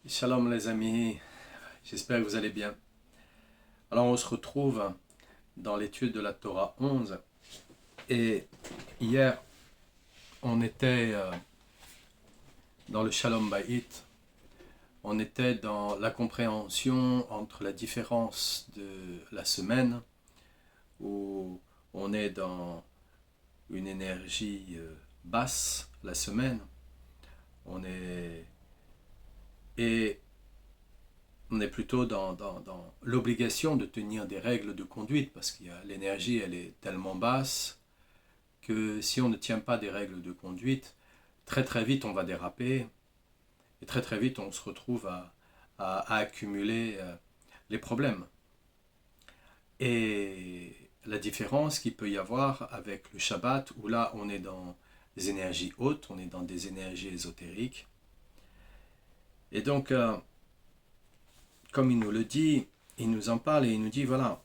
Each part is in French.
Shalom les amis, j'espère que vous allez bien. Alors on se retrouve dans l'étude de la Torah 11 et hier on était dans le Shalom Bayit, on était dans la compréhension entre la différence de la semaine où on est dans une énergie basse la semaine, on est et on est plutôt dans l'obligation de tenir des règles de conduite parce que l'énergie elle est tellement basse que si on ne tient pas des règles de conduite, très très vite on va déraper et très très vite on se retrouve à accumuler les problèmes. Et la différence qu'il peut y avoir avec le Shabbat où là on est dans des énergies hautes, on est dans des énergies ésotériques. Et donc comme il nous le dit, il nous en parle et il nous dit voilà,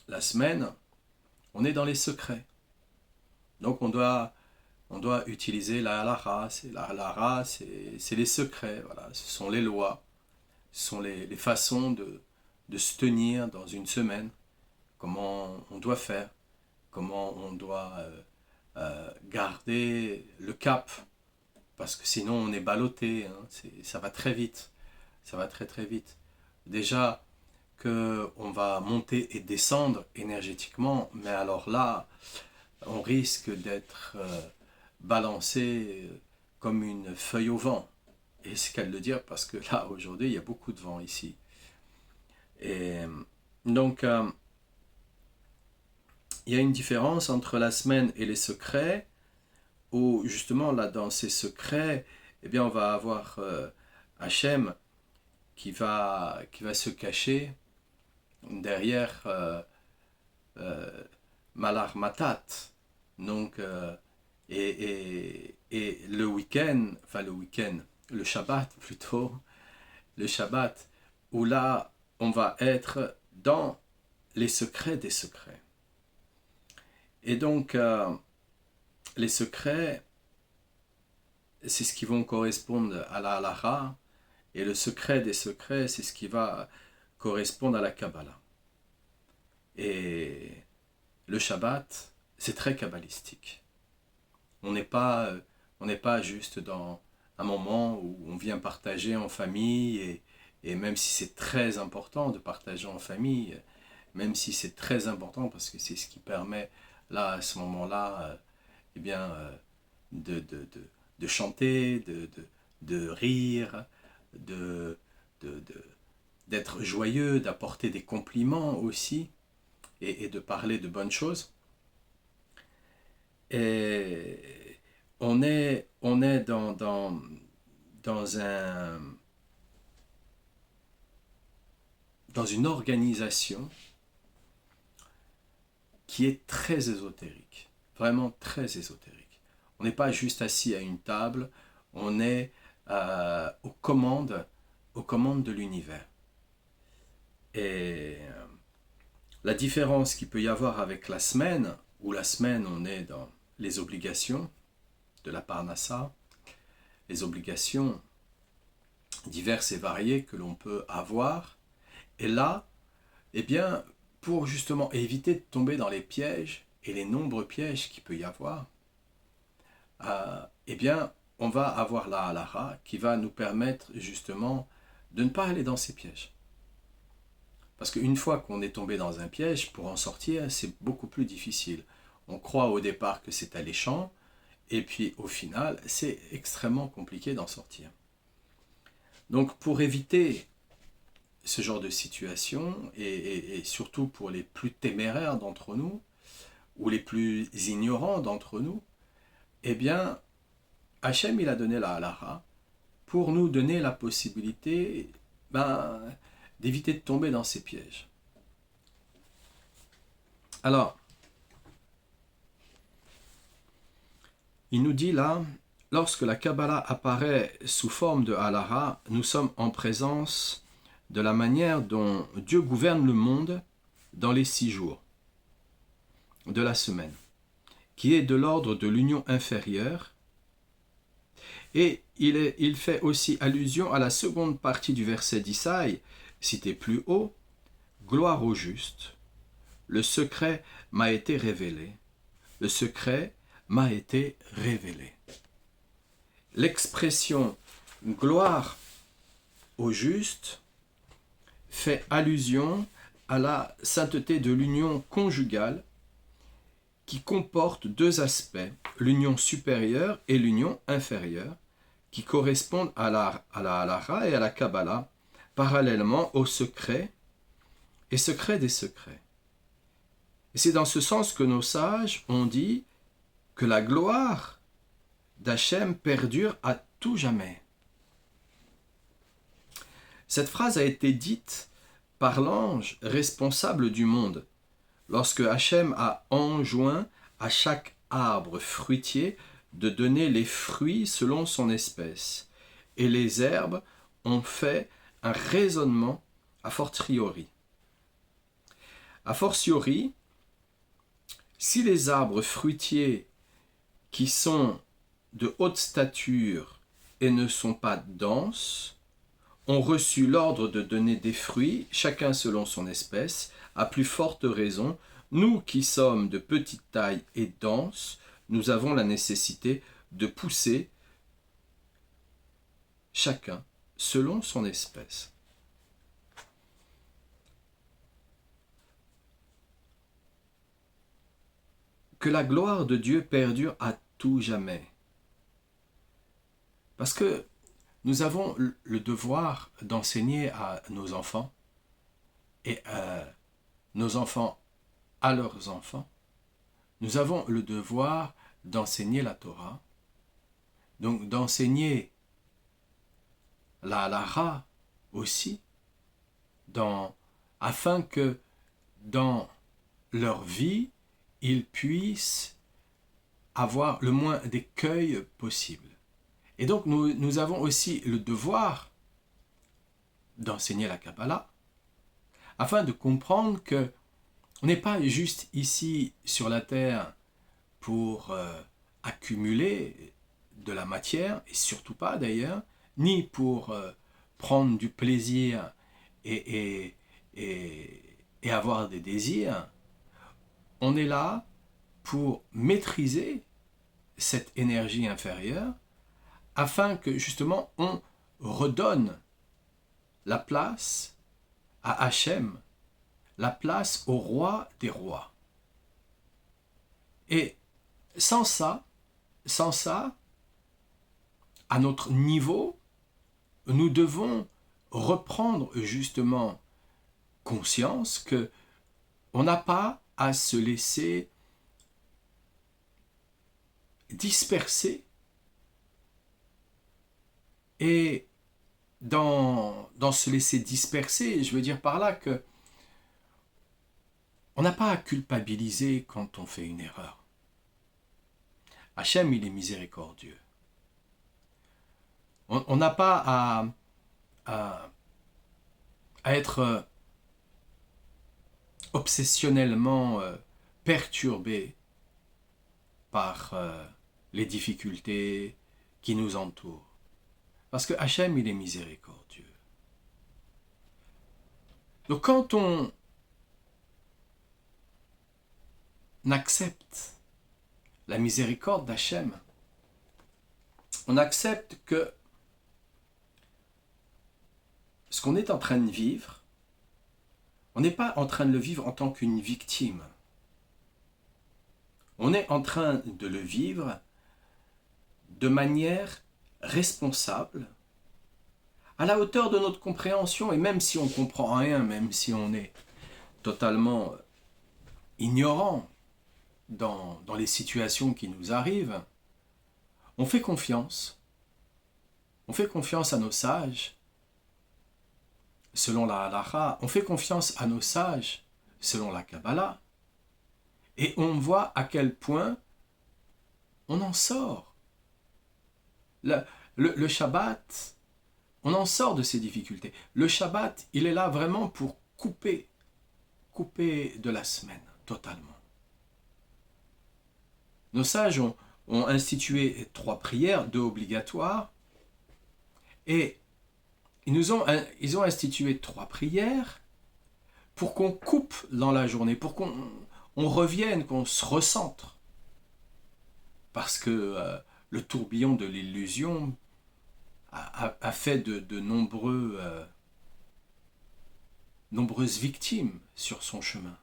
la semaine, on est dans les secrets. Donc on doit utiliser la halakha. La halakha, c'est les secrets, voilà. Ce sont les lois, ce sont les façons de se tenir dans une semaine, comment on doit faire, comment on doit garder le cap, parce que sinon on est ballotté, hein. Ça va très vite, ça va très très vite. Déjà qu'on va monter et descendre énergétiquement, mais alors là, on risque d'être balancé comme une feuille au vent. Et c'est qu'à le dire parce que là, aujourd'hui, il y a beaucoup de vent ici. Et donc, il y a une différence entre la semaine et les secrets, où justement, là, dans ces secrets, eh bien, on va avoir Hachem qui va se cacher derrière Malar Matat. Donc, et le week-end, enfin le Shabbat plutôt, le Shabbat, où là, on va être dans les secrets des secrets. Et donc, les secrets, c'est ce qui vont correspondre à la halakha, et le secret des secrets, c'est ce qui va correspondre à la Kabbalah. Et le Shabbat, c'est très kabbalistique. On n'est pas juste dans un moment où on vient partager en famille et même si c'est très important de partager en famille, même si c'est très important parce que c'est ce qui permet là à ce moment-là eh bien de chanter, de rire, de, de, de- d'être joyeux, d'apporter des compliments aussi et de parler de bonnes choses. Et on est dans dans une organisation qui est très ésotérique, vraiment très ésotérique. On n'est pas juste assis à une table, on est aux commandes de l'univers. Et la différence qu'il peut y avoir avec la semaine, où la semaine on est dans les obligations de la parnassa, les obligations diverses et variées que l'on peut avoir, et là, eh bien, pour justement éviter de tomber dans les pièges et les nombreux pièges qu'il peut y avoir, eh bien, on va avoir la halakha qui va nous permettre justement de ne pas aller dans ces pièges. Parce qu'une fois qu'on est tombé dans un piège, pour en sortir, c'est beaucoup plus difficile. On croit au départ que c'est alléchant, et puis au final, c'est extrêmement compliqué d'en sortir. Donc pour éviter ce genre de situation, et surtout pour les plus téméraires d'entre nous, ou les plus ignorants d'entre nous, eh bien, Hachem, il a donné la halakha pour nous donner la possibilité d'éviter de tomber dans ces pièges. Alors, il nous dit là, lorsque la Kabbalah apparaît sous forme de halakha, nous sommes en présence de la manière dont Dieu gouverne le monde dans les 6 jours de la semaine, qui est de l'ordre de l'union inférieure, et il fait aussi allusion à la seconde partie du verset d'Isaïe, cité plus haut. Gloire au juste, le secret m'a été révélé, le secret m'a été révélé. L'expression gloire au juste fait allusion à la sainteté de l'union conjugale qui comporte deux aspects, l'union supérieure et l'union inférieure, qui correspondent à la halakha et à la Kabbalah, parallèlement au secret et secret des secrets. Et c'est dans ce sens que nos sages ont dit que la gloire d'Hachem perdure à tout jamais. Cette phrase a été dite par l'ange responsable du monde, lorsque Hachem a enjoint à chaque arbre fruitier de donner les fruits selon son espèce, et les herbes ont fait un raisonnement a fortiori. A fortiori, si les arbres fruitiers qui sont de haute stature et ne sont pas denses ont reçu l'ordre de donner des fruits, chacun selon son espèce, à plus forte raison, nous qui sommes de petite taille et denses, nous avons la nécessité de pousser chacun selon son espèce. Que la gloire de Dieu perdure à tout jamais. Parce que nous avons le devoir d'enseigner à nos enfants et nos enfants à leurs enfants. Nous avons le devoir d'enseigner la Torah, donc d'enseigner la halakha aussi, afin que dans leur vie, ils puissent avoir le moins d'écueils possible. Et donc nous avons aussi le devoir d'enseigner la Kabbalah, afin de comprendre que on n'est pas juste ici sur la terre pour accumuler de la matière, et surtout pas d'ailleurs, ni pour prendre du plaisir et avoir des désirs. On est là pour maîtriser cette énergie inférieure afin que justement on redonne la place à Hachem, la place au roi des rois. Et sans ça, à notre niveau, nous devons reprendre justement conscience que on n'a pas à se laisser disperser. Et dans se laisser disperser, je veux dire par là que on n'a pas à culpabiliser quand on fait une erreur. Hachem, il est miséricordieux. On n'a pas à être obsessionnellement perturbé par les difficultés qui nous entourent. Parce que Hachem, il est miséricordieux. Donc quand on accepte la miséricorde d'Hachem, on accepte que ce qu'on est en train de vivre, on n'est pas en train de le vivre en tant qu'une victime. On est en train de le vivre de manière responsable, à la hauteur de notre compréhension, et même si on ne comprend rien, même si on est totalement ignorant dans les situations qui nous arrivent, on fait confiance. On fait confiance à nos sages, selon la halakha, on fait confiance à nos sages, selon la Kabbalah, et on voit à quel point on en sort. Le Shabbat, on en sort de ces difficultés. Le Shabbat, il est là vraiment pour couper de la semaine, totalement. Nos sages ont institué 3 prières, 2 obligatoires Et ils ont institué 3 prières pour qu'on coupe dans la journée, pour qu'on revienne, qu'on se recentre. Parce que le tourbillon de l'illusion a fait de nombreuses victimes sur son chemin.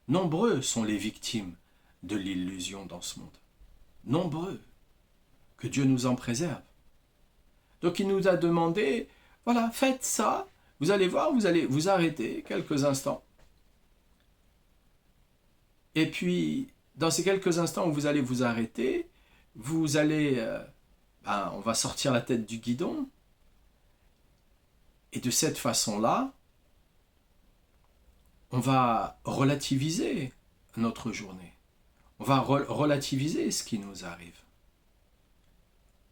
Nombreux sont les victimes de l'illusion dans ce monde. Nombreux. Que Dieu nous en préserve. Donc il nous a demandé, voilà, faites ça, vous allez voir, vous allez vous arrêter quelques instants. Et puis, dans ces quelques instants où vous allez vous arrêter, vous allez, on va sortir la tête du guidon. Et de cette façon-là, on va relativiser notre journée. On va relativiser ce qui nous arrive.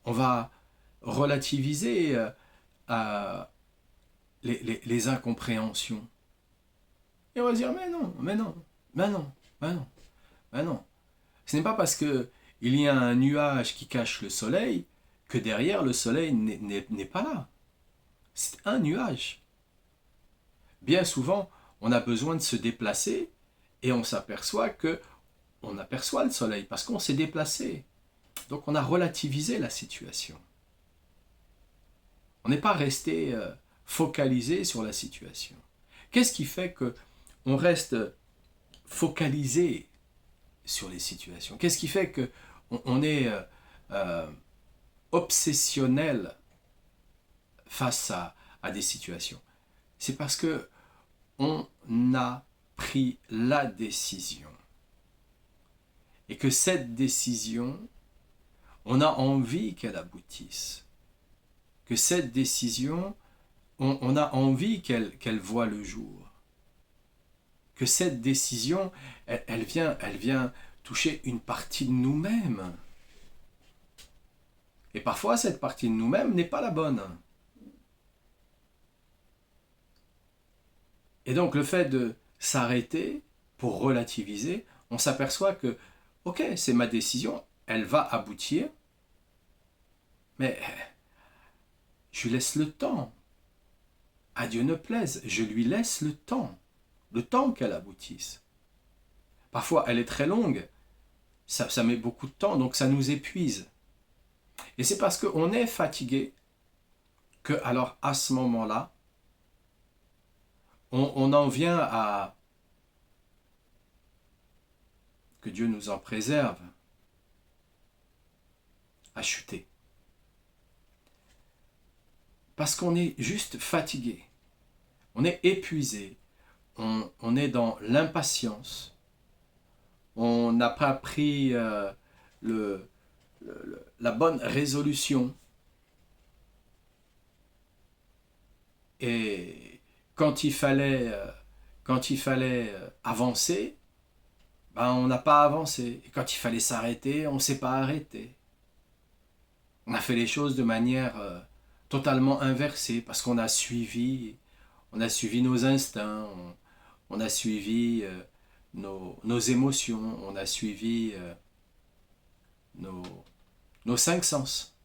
On va relativiser les incompréhensions. Et on va se dire, mais non. Ce n'est pas parce qu'il y a un nuage qui cache le soleil que derrière le soleil n'est pas là. C'est un nuage. Bien souvent, on a besoin de se déplacer et on s'aperçoit que on aperçoit le soleil parce qu'on s'est déplacé. Donc on a relativisé la situation. On n'est pas resté focalisé sur la situation. Qu'est-ce qui fait qu'on reste focalisé sur les situations? Qu'est-ce qui fait qu'on est obsessionnel face à des situations? C'est parce que on a pris la décision. Et que cette décision, on a envie qu'elle aboutisse. Que cette décision, on a envie qu'elle voie le jour. Que cette décision, elle vient toucher une partie de nous-mêmes. Et parfois, cette partie de nous-mêmes n'est pas la bonne. Et donc, le fait de s'arrêter pour relativiser, on s'aperçoit que, ok, c'est ma décision, elle va aboutir, mais je lui laisse le temps. À Dieu ne plaise, je lui laisse le temps qu'elle aboutisse. Parfois, elle est très longue, ça met beaucoup de temps, donc ça nous épuise. Et c'est parce qu'on est fatigué que, alors, à ce moment-là, on en vient à, que Dieu nous en préserve, à chuter. Parce qu'on est juste fatigué, on est épuisé, on est dans l'impatience, on n'a pas pris la bonne résolution. Et quand il fallait avancer, on n'a pas avancé. Et quand il fallait s'arrêter, on ne s'est pas arrêté. On a fait les choses de manière totalement inversée parce qu'on a suivi nos instincts, on a suivi nos émotions, on a suivi nos 5 sens.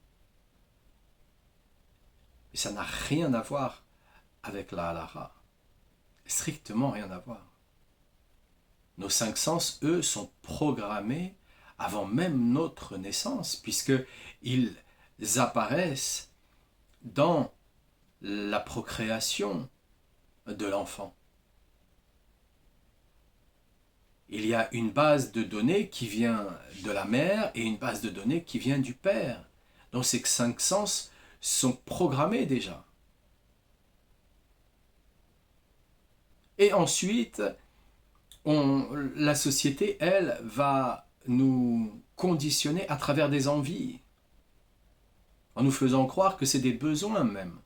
Et ça n'a rien à voir avec la halakha. Strictement rien à voir. Nos 5 sens, eux, sont programmés avant même notre naissance, puisqu'ils apparaissent dans la procréation de l'enfant. Il y a une base de données qui vient de la mère et une base de données qui vient du père. Donc ces 5 sens sont programmés déjà. Et ensuite, la société, elle, va nous conditionner à travers des envies, en nous faisant croire que c'est des besoins même.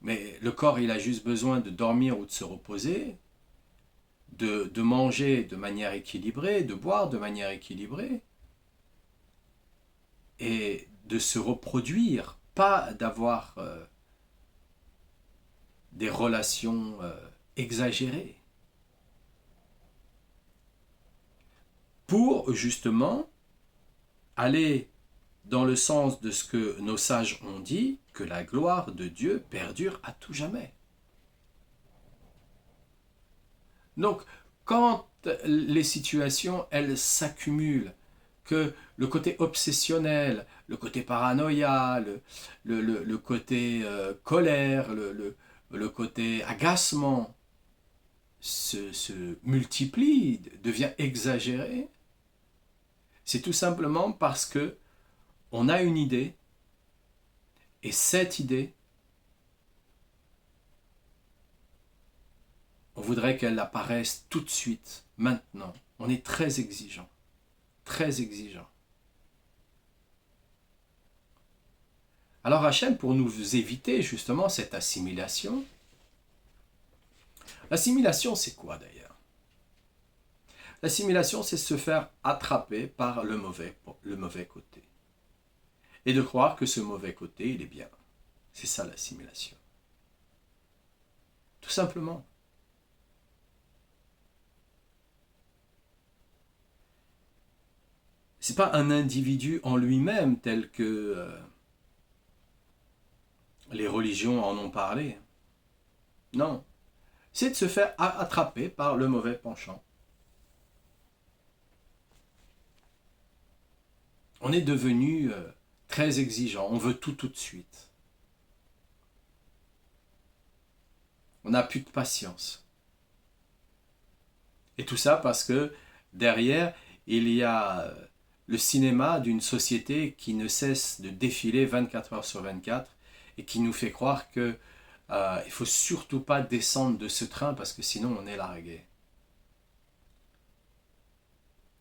Mais le corps, il a juste besoin de dormir ou de se reposer, de manger de manière équilibrée, de boire de manière équilibrée, et de se reproduire, pas d'avoir des relations exagérées. Pour justement aller dans le sens de ce que nos sages ont dit, que la gloire de Dieu perdure à tout jamais. Donc, quand les situations, elles s'accumulent, que le côté obsessionnel, le côté paranoïa, le côté colère, le côté agacement se multiplie, devient exagéré, c'est tout simplement parce que on a une idée, et cette idée, on voudrait qu'elle apparaisse tout de suite, maintenant. On est très exigeant, très exigeant. Alors Hachem, pour nous éviter justement cette assimilation, l'assimilation c'est quoi d'ailleurs? L'assimilation c'est se faire attraper par le mauvais côté. Et de croire que ce mauvais côté, il est bien. C'est ça l'assimilation. Tout simplement. C'est pas un individu en lui-même tel que les religions en ont parlé. Non. C'est de se faire attraper par le mauvais penchant. On est devenu très exigeant. On veut tout de suite. On n'a plus de patience. Et tout ça parce que derrière, il y a le cinéma d'une société qui ne cesse de défiler 24 heures sur 24 et qui nous fait croire que il faut surtout pas descendre de ce train parce que sinon on est largué.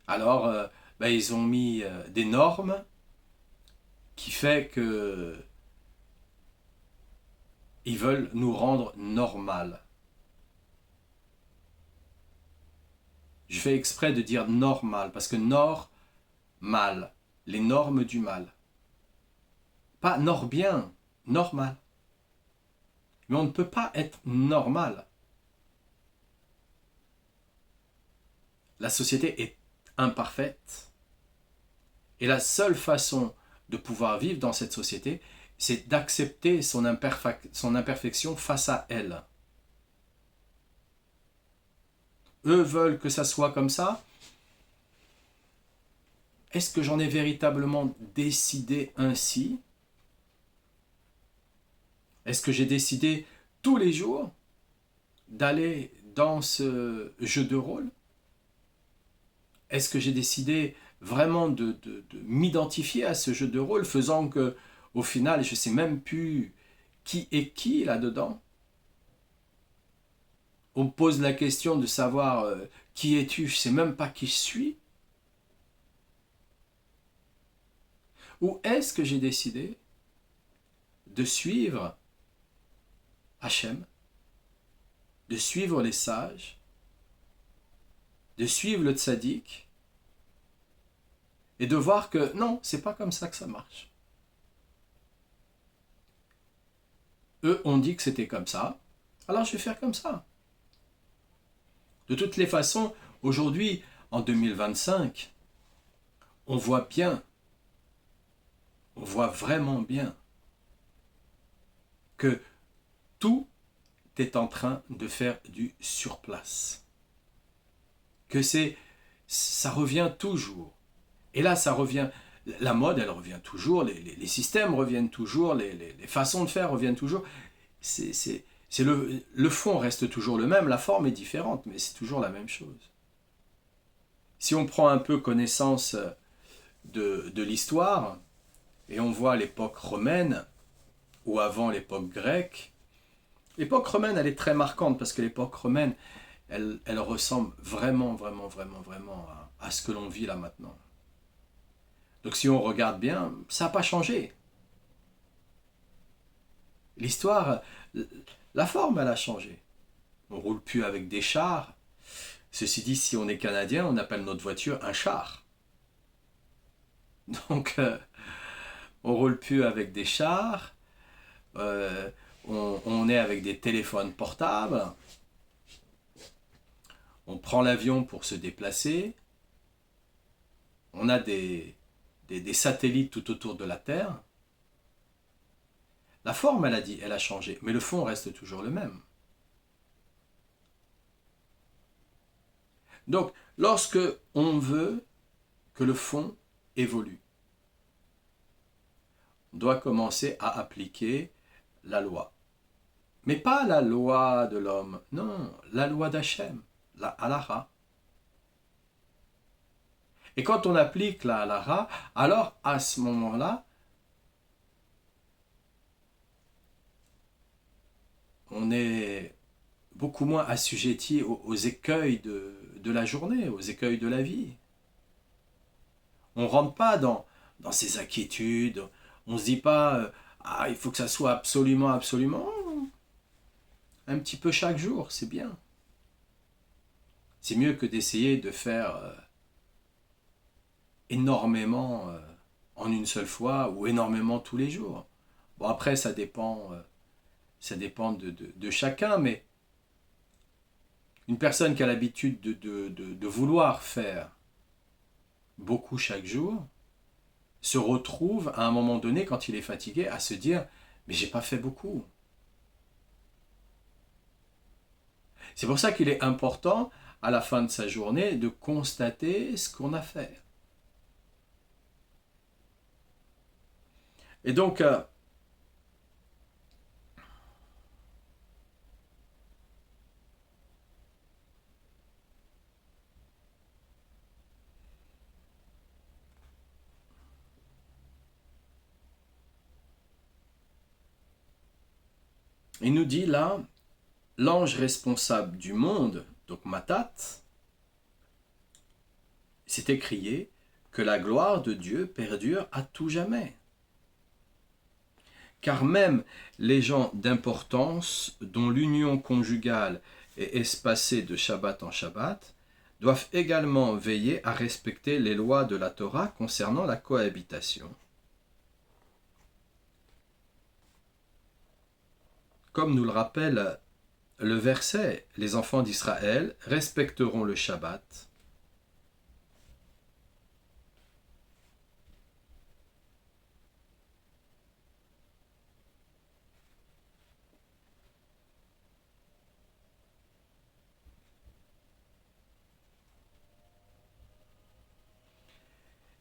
Alors, ils ont mis des normes qui fait que ils veulent nous rendre normal. Je fais exprès de dire normal parce que mal, les normes du mal. Pas bien, normal. Mais on ne peut pas être normal. La société est imparfaite. Et la seule façon de pouvoir vivre dans cette société, c'est d'accepter son imperfection face à elle. Eux veulent que ça soit comme ça. Est-ce que j'en ai véritablement décidé ainsi? Est-ce que j'ai décidé tous les jours d'aller dans ce jeu de rôle? Est-ce que j'ai décidé vraiment de m'identifier à ce jeu de rôle, faisant que, au final, je ne sais même plus qui est qui là-dedans? On me pose la question de savoir qui es-tu, je ne sais même pas qui je suis. Ou est-ce que j'ai décidé de suivre Hachem, de suivre les sages, de suivre le tzaddik, et de voir que non, c'est pas comme ça que ça marche. Eux ont dit que c'était comme ça, alors je vais faire comme ça. De toutes les façons, aujourd'hui, en 2025, on voit bien, on voit vraiment bien que tout est en train de faire du surplace. Que ça revient toujours. Et là, ça revient, la mode, elle revient toujours, les systèmes reviennent toujours, les façons de faire reviennent toujours. Le fond reste toujours le même, la forme est différente, mais c'est toujours la même chose. Si on prend un peu connaissance de l'histoire, et on voit l'époque romaine, ou avant l'époque grecque, l'époque romaine, elle est très marquante, parce que l'époque romaine, elle ressemble vraiment à ce que l'on vit là maintenant. Donc si on regarde bien, ça n'a pas changé. L'histoire, la forme, elle a changé. On ne roule plus avec des chars. Ceci dit, si on est canadien, on appelle notre voiture un char. Donc, on ne roule plus avec des chars. On est avec des téléphones portables. On prend l'avion pour se déplacer. On a des des satellites tout autour de la Terre. La forme, elle a dit, elle a changé, mais le fond reste toujours le même. Donc, lorsque on veut que le fond évolue, on doit commencer à appliquer la loi. Mais pas la loi de l'homme, non, la loi d'Hachem, la halakha. Et quand on applique la halakha, alors à ce moment-là, on est beaucoup moins assujetti aux écueils de la journée, aux écueils de la vie. On ne rentre pas dans ces inquiétudes, on ne se dit pas ah, il faut que ça soit absolument, absolument. Un petit peu chaque jour, c'est bien. C'est mieux que d'essayer de faire énormément en une seule fois ou énormément tous les jours. Bon, après, ça dépend de chacun, mais une personne qui a l'habitude de vouloir faire beaucoup chaque jour se retrouve à un moment donné, quand il est fatigué, à se dire « mais j'ai pas fait beaucoup ». C'est pour ça qu'il est important, à la fin de sa journée, de constater ce qu'on a fait. Et donc, il nous dit là, l'ange responsable du monde, donc Matat, s'est écrié que la gloire de Dieu perdure à tout jamais. Car même les gens d'importance dont l'union conjugale est espacée de Shabbat en Shabbat doivent également veiller à respecter les lois de la Torah concernant la cohabitation. Comme nous le rappelle le verset, les enfants d'Israël respecteront le Shabbat.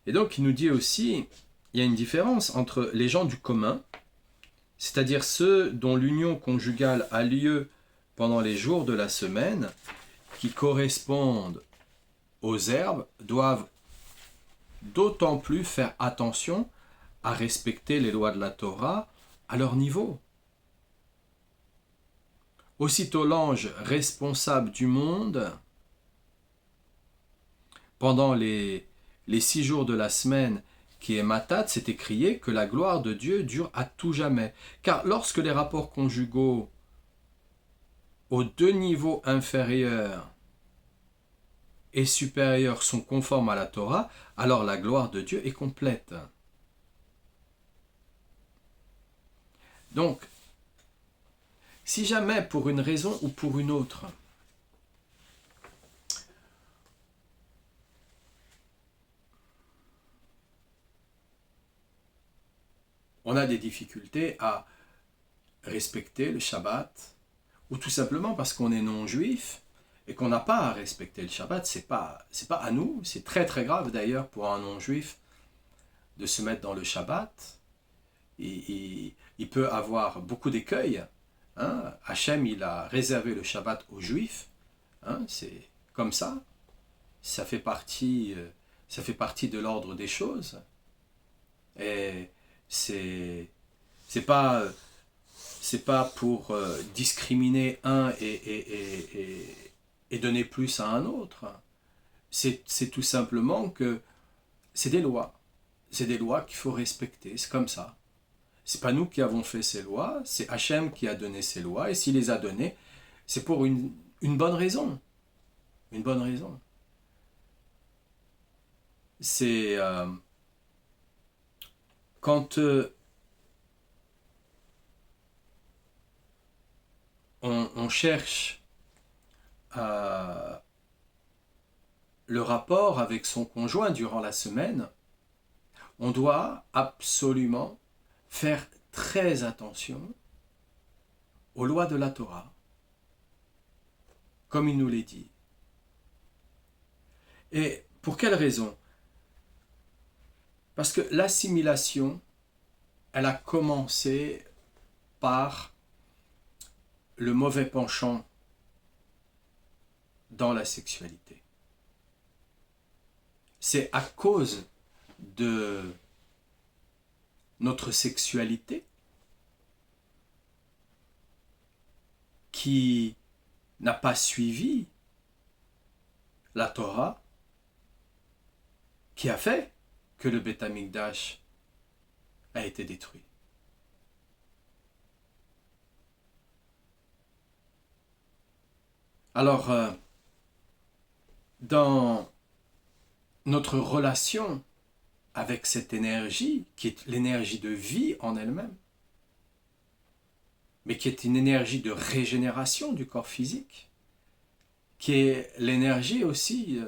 Et donc il nous dit aussi, il y a une différence entre les gens du commun, c'est-à-dire ceux dont l'union conjugale a lieu pendant les jours de la semaine, qui correspondent aux herbes, doivent d'autant plus faire attention à respecter les lois de la Torah à leur niveau. Aussitôt l'ange responsable du monde, pendant les 6 jours de la semaine, qui est Matat, c'est écrié que la gloire de Dieu dure à tout jamais. Car lorsque les rapports conjugaux aux deux niveaux inférieurs et supérieurs sont conformes à la Torah, alors la gloire de Dieu est complète. Donc, si jamais pour une raison ou pour une autre, on a des difficultés à respecter le Shabbat, ou tout simplement parce qu'on est non-juif et qu'on n'a pas à respecter le Shabbat, c'est pas à nous, c'est très très grave d'ailleurs pour un non-juif de se mettre dans le Shabbat. Il peut avoir beaucoup d'écueils. Hein. Hachem, il a réservé le Shabbat aux juifs, hein, c'est comme ça, ça fait partie de l'ordre des choses. Et c'est pas pour discriminer un et donner plus à un autre. C'est tout simplement que c'est des lois. C'est des lois qu'il faut respecter. C'est comme ça. C'est pas nous qui avons fait ces lois, c'est Hachem qui a donné ces lois. Et s'il les a données, c'est pour une bonne raison. Une bonne raison. C'est quand on cherche le rapport avec son conjoint durant la semaine, on doit absolument faire très attention aux lois de la Torah, comme il nous les dit. Et pour quelle raison? Parce que l'assimilation, elle a commencé par le mauvais penchant dans la sexualité. C'est à cause de notre sexualité qui n'a pas suivi la Torah qui a fait que le Beth Amikdash a été détruit. Alors, dans notre relation avec cette énergie, qui est l'énergie de vie en elle-même, mais qui est une énergie de régénération du corps physique, qui est l'énergie aussi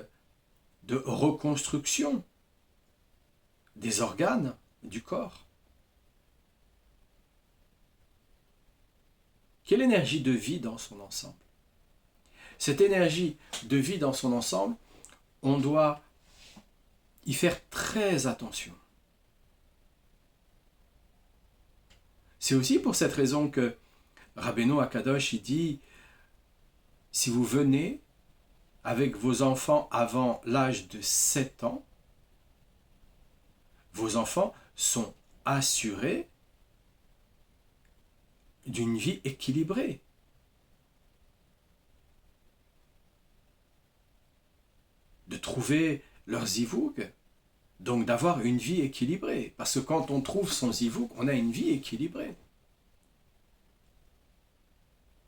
de reconstruction des organes du corps, qui est l'énergie de vie dans son ensemble. Cette énergie de vie dans son ensemble, on doit y faire très attention. C'est aussi pour cette raison que Rabbeinu Akadosh il dit, si vous venez avec vos enfants avant l'âge de 7 ans, vos enfants sont assurés d'une vie équilibrée. De trouver leur zivoug, donc d'avoir une vie équilibrée. Parce que quand on trouve son zivoug, on a une vie équilibrée.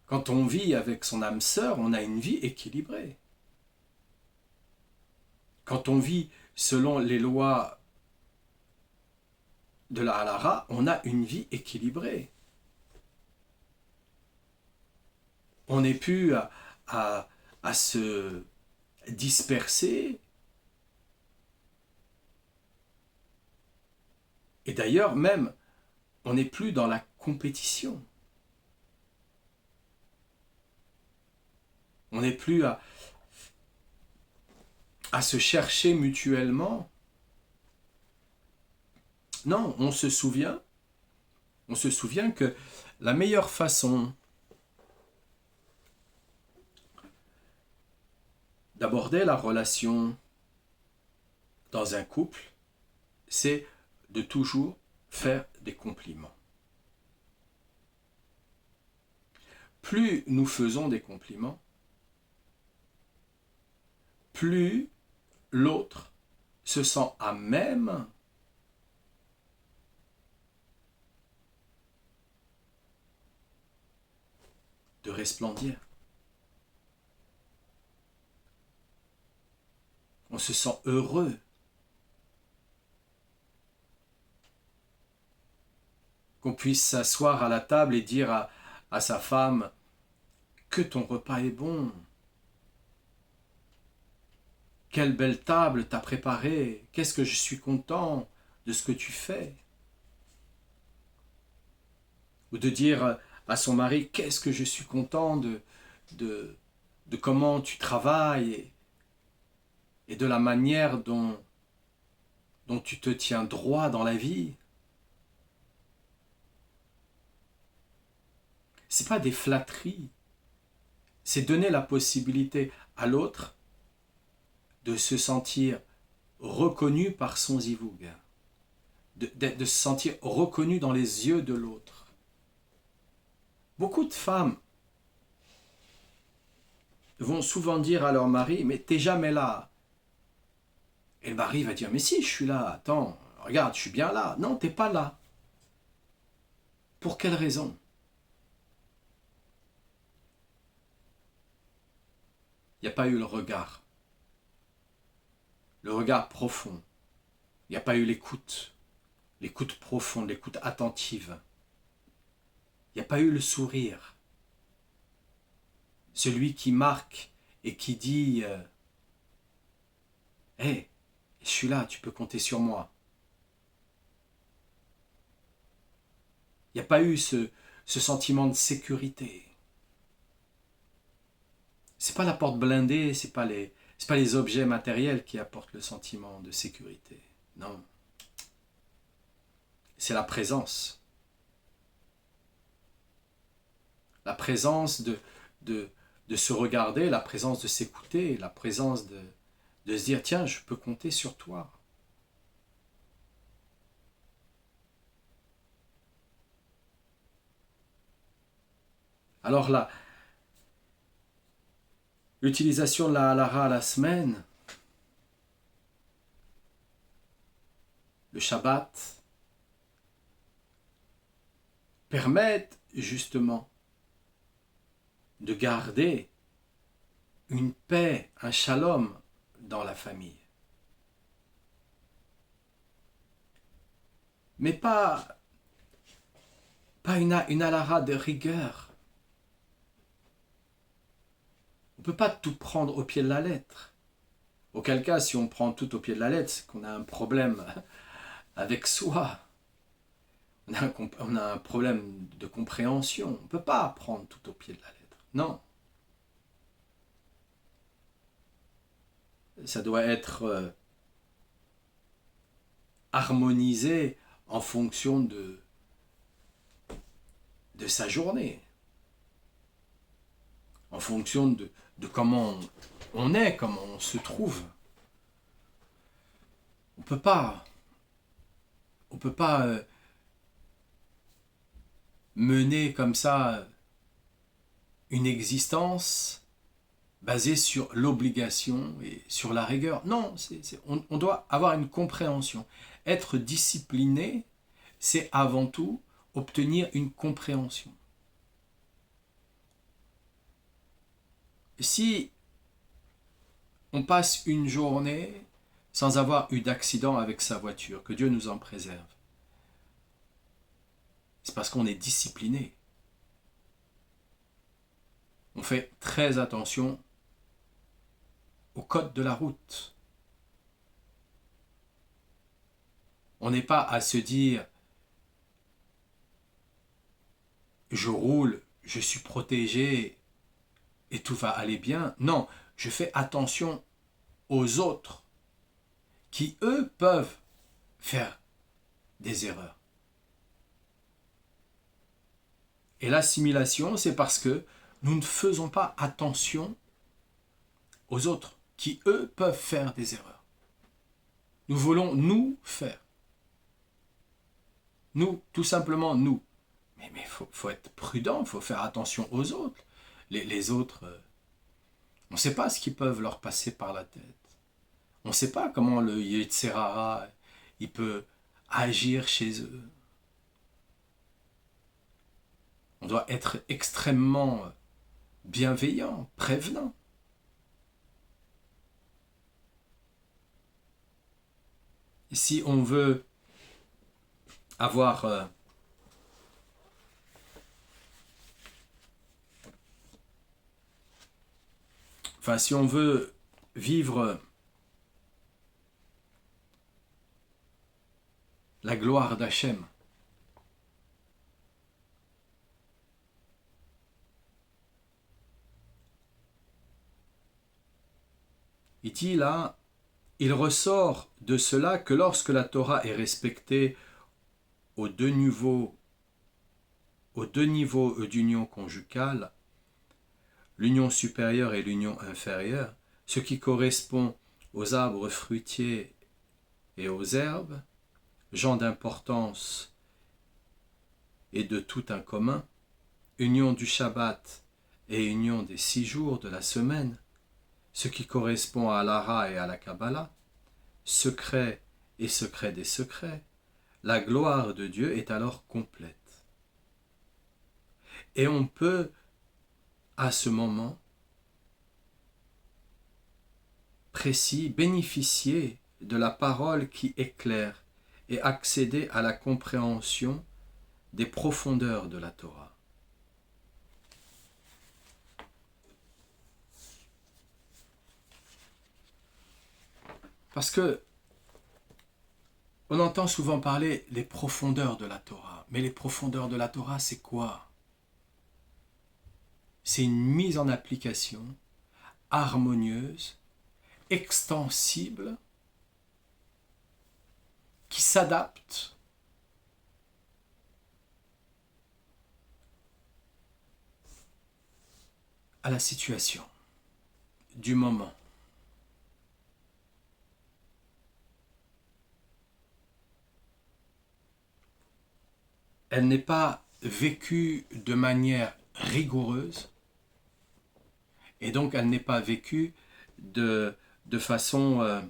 Quand on vit avec son âme sœur, on a une vie équilibrée. Quand on vit selon les lois de la halara, on a une vie équilibrée. On n'est plus à se disperser. Et d'ailleurs, même, on n'est plus dans la compétition. On n'est plus à se chercher mutuellement. Non, on se souvient que la meilleure façon d'aborder la relation dans un couple, c'est de toujours faire des compliments. Plus nous faisons des compliments, plus l'autre se sent à même de resplendir. On se sent heureux. Qu'on puisse s'asseoir à la table et dire à sa femme que ton repas est bon. Quelle belle table t'as préparée. Qu'est-ce que je suis content de ce que tu fais. Ou de dire à son mari, qu'est-ce que je suis content de comment tu travailles et de la manière dont tu te tiens droit dans la vie. Ce n'est pas des flatteries, c'est donner la possibilité à l'autre de se sentir reconnu par son zivoug, de se sentir reconnu dans les yeux de l'autre. Beaucoup de femmes vont souvent dire à leur mari, mais t'es jamais là. Et le mari va dire, mais si, je suis là, attends, regarde, je suis bien là. Non, t'es pas là. Pour quelle raison? Il n'y a pas eu le regard profond. Il n'y a pas eu l'écoute profonde, l'écoute attentive. Il n'y a pas eu le sourire. Celui qui marque et qui dit « Hey, je suis là, tu peux compter sur moi. Il n'y a pas eu ce sentiment de sécurité. C'est pas la porte blindée, c'est pas les objets matériels qui apportent le sentiment de sécurité. Non. C'est la présence. La présence de se regarder, la présence de s'écouter, la présence de se dire, tiens, je peux compter sur toi. Alors là, l'utilisation de la halara à la semaine, le Shabbat, permettent justement de garder une paix, un shalom dans la famille. Mais pas une halara de rigueur. On ne peut pas tout prendre au pied de la lettre. Auquel cas, si on prend tout au pied de la lettre, c'est qu'on a un problème avec soi. On a un problème de compréhension. On ne peut pas prendre tout au pied de la lettre. Non. Ça doit être harmonisé en fonction de sa journée. En fonction de comment on est, comment on se trouve. On peut pas mener comme ça une existence basée sur l'obligation et sur la rigueur. Non, on doit avoir une compréhension. Être discipliné, c'est avant tout obtenir une compréhension. Si on passe une journée sans avoir eu d'accident avec sa voiture, que Dieu nous en préserve, c'est parce qu'on est discipliné. On fait très attention au code de la route. On n'est pas à se dire je roule, je suis protégé et tout va aller bien. Non, je fais attention aux autres qui, eux, peuvent faire des erreurs. Et l'assimilation, c'est parce que nous ne faisons pas attention aux autres qui, eux, peuvent faire des erreurs. Nous voulons nous faire. Nous, tout simplement nous. Mais faut être prudent, il faut faire attention aux autres. Les autres, on ne sait pas ce qui peuvent leur passer par la tête. On ne sait pas comment le Yetzirara, il peut agir chez eux. On doit être extrêmement bienveillant, prévenant. Et si on veut avoir si on veut vivre la gloire d'Hachem, il dit là, il ressort de cela que lorsque la Torah est respectée aux deux niveaux d'union conjugale, l'union supérieure et l'union inférieure, ce qui correspond aux arbres fruitiers et aux herbes, gens d'importance et de tout un commun, union du Shabbat et union des 6 jours de la semaine, ce qui correspond à l'Ara et à la Kabbalah, secret et secret des secrets, la gloire de Dieu est alors complète. Et on peut, à ce moment précis, bénéficier de la parole qui éclaire et accéder à la compréhension des profondeurs de la Torah. Parce que on entend souvent parler des profondeurs de la Torah. Mais les profondeurs de la Torah, c'est quoi? C'est une mise en application harmonieuse, extensible, qui s'adapte à la situation du moment. Elle n'est pas vécue de manière rigoureuse et donc elle n'est pas vécue de façon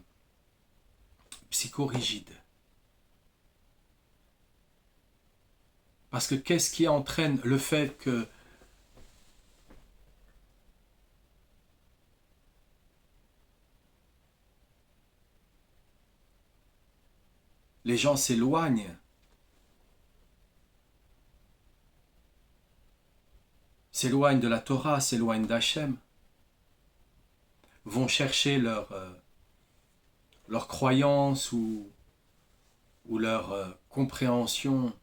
psychorigide. Parce que qu'est-ce qui entraîne le fait que les gens s'éloignent de la Torah, s'éloignent d'Hachem, vont chercher leur croyance ou leur compréhension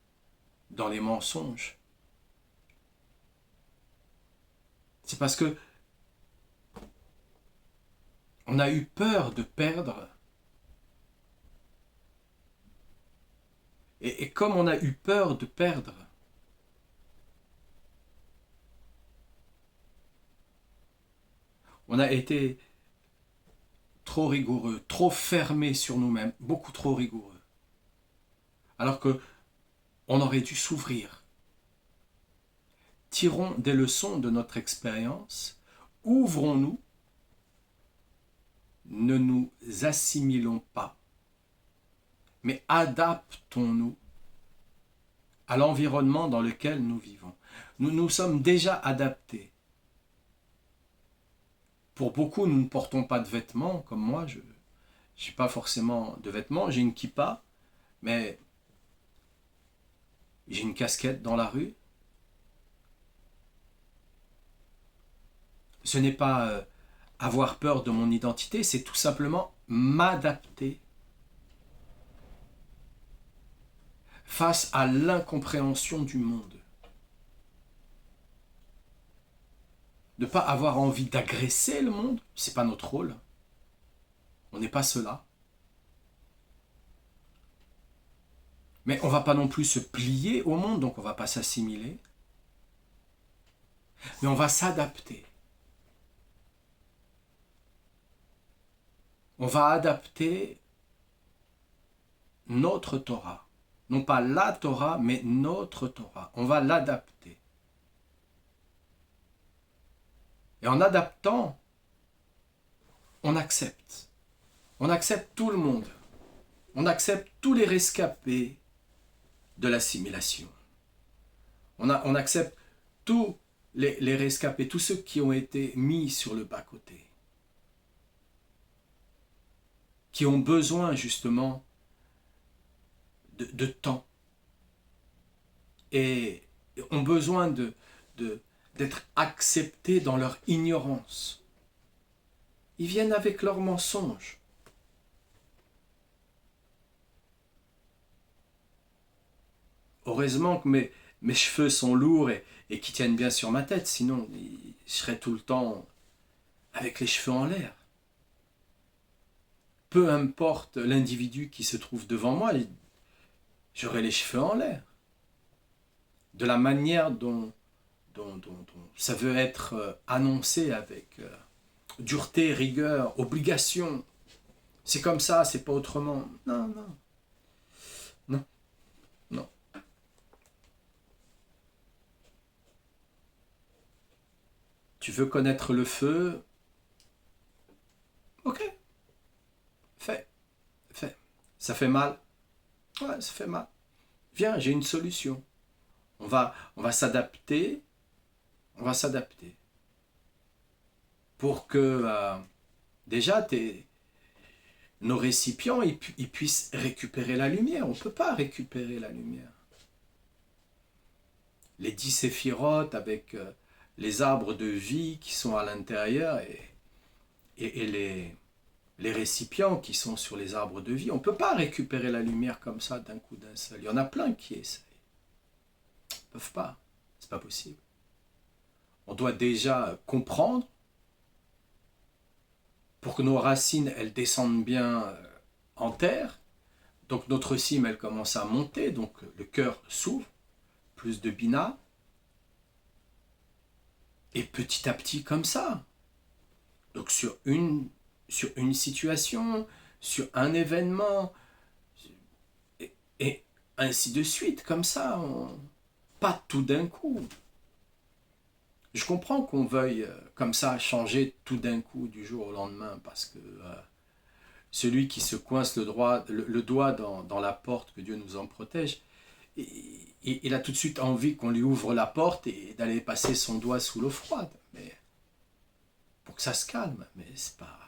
dans les mensonges. C'est parce que on a eu peur de perdre. Et comme on a eu peur de perdre, on a été trop rigoureux, trop fermé sur nous-mêmes, beaucoup trop rigoureux. Alors que on aurait dû s'ouvrir. Tirons des leçons de notre expérience, ouvrons-nous, ne nous assimilons pas, mais adaptons-nous à l'environnement dans lequel nous vivons. Nous nous sommes déjà adaptés. Pour beaucoup, nous ne portons pas de vêtements, comme moi, je n'ai pas forcément de vêtements, j'ai une kippa, mais j'ai une casquette dans la rue. Ce n'est pas avoir peur de mon identité, c'est tout simplement m'adapter face à l'incompréhension du monde. Ne pas avoir envie d'agresser le monde, ce n'est pas notre rôle. On n'est pas cela. Mais on ne va pas non plus se plier au monde, donc on ne va pas s'assimiler. Mais on va s'adapter. On va adapter notre Torah. Non pas la Torah, mais notre Torah. On va l'adapter. Et en adaptant, on accepte. On accepte tout le monde. On accepte tous les rescapés de l'assimilation. On accepte tous les rescapés, tous ceux qui ont été mis sur le bas-côté, qui ont besoin justement de temps et ont besoin d'être acceptés dans leur ignorance. Ils viennent avec leurs mensonges. Heureusement que mes cheveux sont lourds et qui tiennent bien sur ma tête, sinon je serais tout le temps avec les cheveux en l'air. Peu importe l'individu qui se trouve devant moi, j'aurai les cheveux en l'air. De la manière dont ça veut être annoncé avec dureté, rigueur, obligation. C'est comme ça, c'est pas autrement. Non, non. Non, non. Tu veux connaître le feu? Ok. Fais. Ça fait mal? Ouais, ça fait mal. Viens, j'ai une solution. On va s'adapter. On va s'adapter. Pour que déjà nos récipients ils puissent récupérer la lumière. On ne peut pas récupérer la lumière. Les 10 séphirotes avec les arbres de vie qui sont à l'intérieur et les récipients qui sont sur les arbres de vie. On ne peut pas récupérer la lumière comme ça d'un coup d'un seul. Il y en a plein qui essayent. peuvent pas. C'est pas possible. On doit déjà comprendre pour que nos racines, elles descendent bien en terre. Donc notre cime, elle commence à monter, donc le cœur s'ouvre, plus de bina. Et petit à petit comme ça. Donc sur une situation, sur un événement, et ainsi de suite, comme ça. Pas tout d'un coup. Je comprends qu'on veuille comme ça changer tout d'un coup du jour au lendemain parce que celui qui se coince le doigt dans la porte, que Dieu nous en protège, il a tout de suite envie qu'on lui ouvre la porte et d'aller passer son doigt sous l'eau froide. Mais pour que ça se calme, mais c'est pas...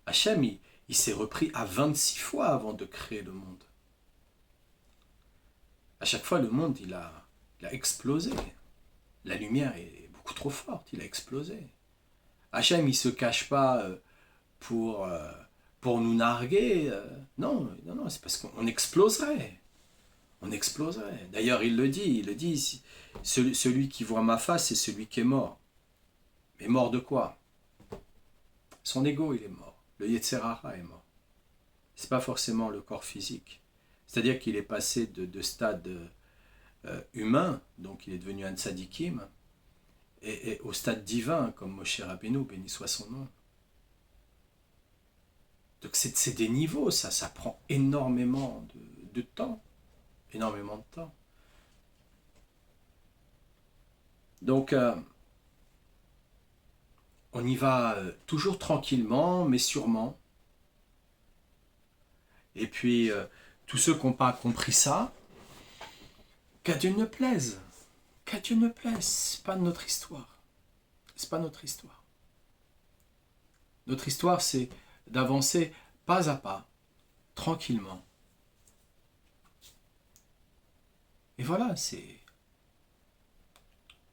Hachem, il s'est repris à 26 fois avant de créer le monde. À chaque fois, le monde, il a explosé. La lumière est beaucoup trop forte, il a explosé. Hachem, il ne se cache pas pour nous narguer. Non, c'est parce qu'on exploserait. On exploserait. D'ailleurs, il le dit, celui qui voit ma face, c'est celui qui est mort. Mais mort de quoi? Son ego, il est mort. Le Yetzerara est mort. C'est pas forcément le corps physique. C'est-à-dire qu'il est passé de stade humain, donc il est devenu un tzadikim, et au stade divin, comme Moshe Rabbeinu, béni soit son nom. Donc c'est des niveaux, ça prend énormément de temps. Énormément de temps. Donc, on y va toujours tranquillement, mais sûrement. Et puis, tous ceux qui n'ont pas compris ça, qu'à Dieu ne plaise. Qu'à Dieu ne plaise. C'est pas notre histoire. C'est pas notre histoire. Notre histoire, c'est d'avancer pas à pas, tranquillement. Et voilà, c'est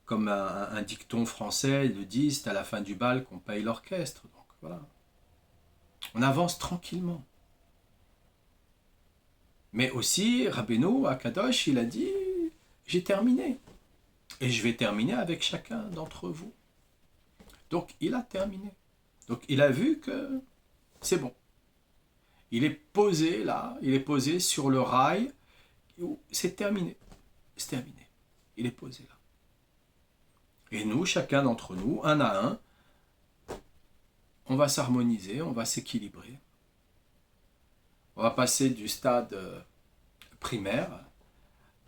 comme un dicton français le dit, c'est à la fin du bal qu'on paye l'orchestre. Donc voilà. On avance tranquillement. Mais aussi, Rabbeinu, à Kadosh, il a dit, j'ai terminé. Et je vais terminer avec chacun d'entre vous. Donc il a terminé. Donc il a vu que c'est bon. Il est posé là, il est posé sur le rail. C'est terminé. C'est terminé. Il est posé là. Et nous, chacun d'entre nous, un à un, on va s'harmoniser, on va s'équilibrer. On va passer du stade primaire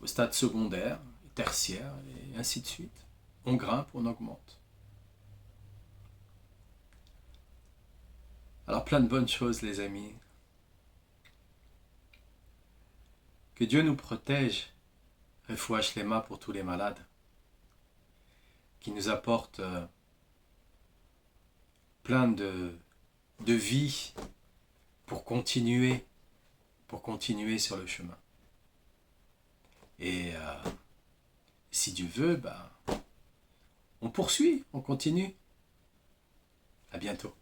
au stade secondaire, tertiaire, et ainsi de suite. On grimpe, on augmente. Alors plein de bonnes choses, les amis. Que Dieu nous protège. Refoua Shlema pour tous les malades. Qui nous apporte plein de vie pour continuer sur le chemin. Et si Dieu veut, on poursuit, on continue. À bientôt.